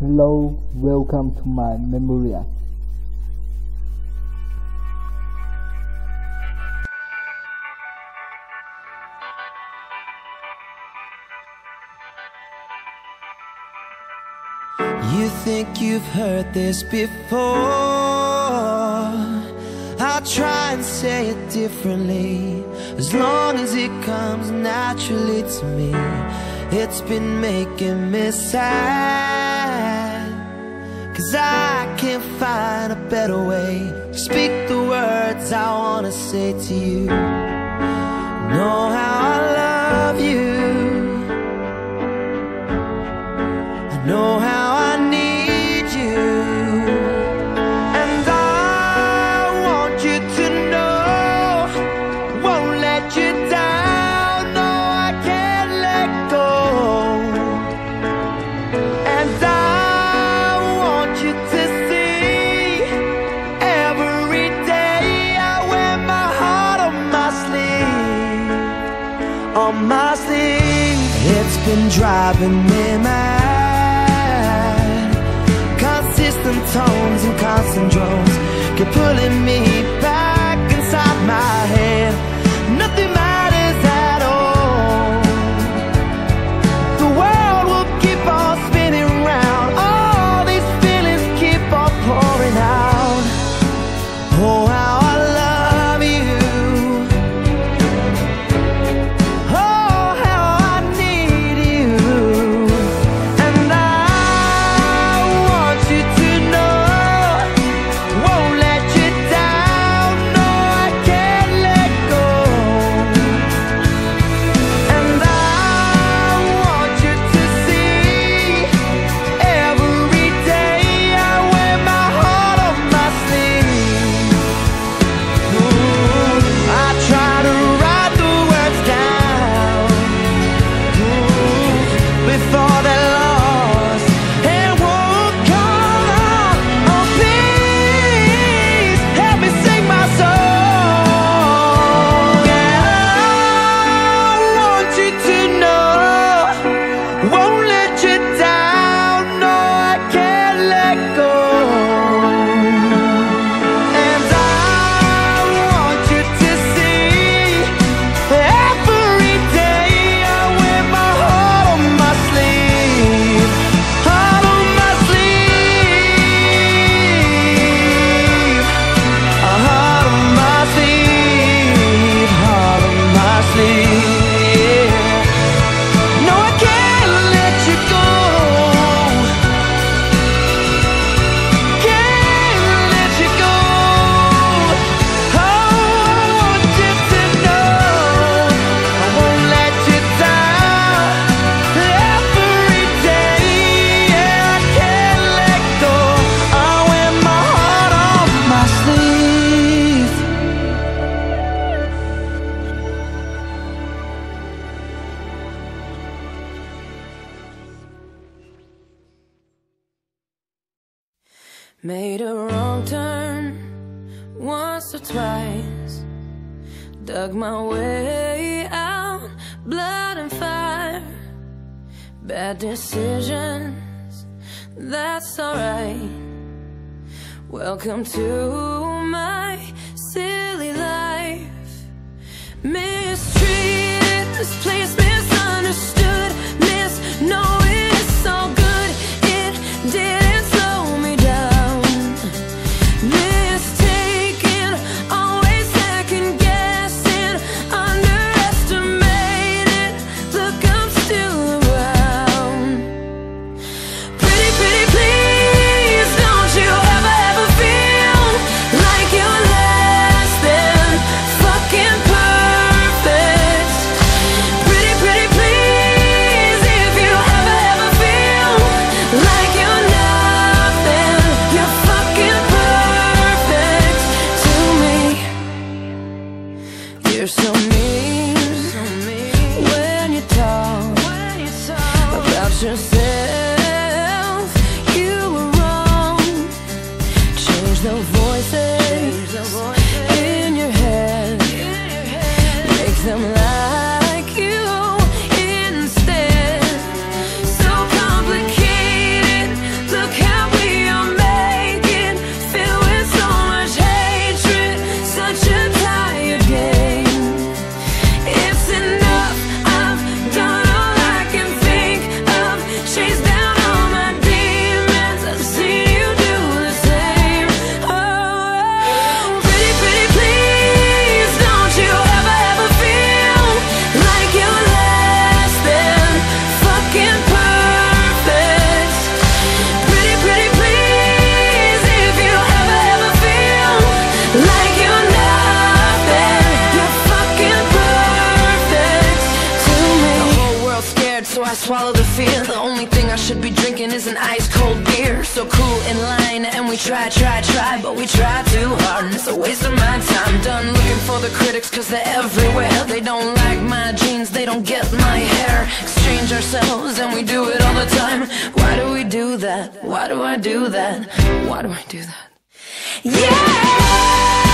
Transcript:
Hello, welcome to my memorial. You think you've heard this before? I'll try and say it differently, as long as it comes naturally to me. It's been making me sad, 'cause I can't find a better way to speak the words I wanna say to you. Know how I love you, I know how I need you, and I want you to know, won't let you down. No, I can't let go, and I want you to see every day I wear my heart on my sleeve, on my sleeve. It's been driving me mad, consistent tones and constant drones keep pulling me back inside my head. Nothing matters at all, the world will keep on spinning round, all these feelings keep on pouring out. Oh, how I love you, oh, how I need you, and I want you to know, won't let you down. No, I can't let go, and I want you to see every day I wear my heart on my sleeve. Ooh, I try to write the words down, before they're lost and won't come out. Oh, please help me sing my song. And I want you to know, won't let you down. No, I can't let go, and I want you to see every day I wear my heart on my sleeve, heart on my sleeve, a heart on my sleeve, heart on my sleeve. No, I can't let you go, can't let you go. Oh, I want you to know, I won't let you down. Every day, yeah, I can't let go. I wear my heart on my sleeve. Made a wrong turn once or twice, dug my way out, blood and fire, bad decisions, that's alright. Welcome to my silly life. Mistreated, misplaced, misunderstood, knowing it's so good, it didn't slow me down. Mistaken, always second guessing, underestimated, look, I'm still around. Pretty, pretty please, don't you ever, ever feel like you're less than fucking perfect. Pretty, is an ice cold beer, so cool in line, and we try, but we try too hard, and it's a waste of my time. Done looking for the critics, cause they're everywhere. They don't like my jeans, they don't get my hair. Exchange ourselves, and we do it all the time. Why do we do that? Why do I do that? Why do I do that? Yeah!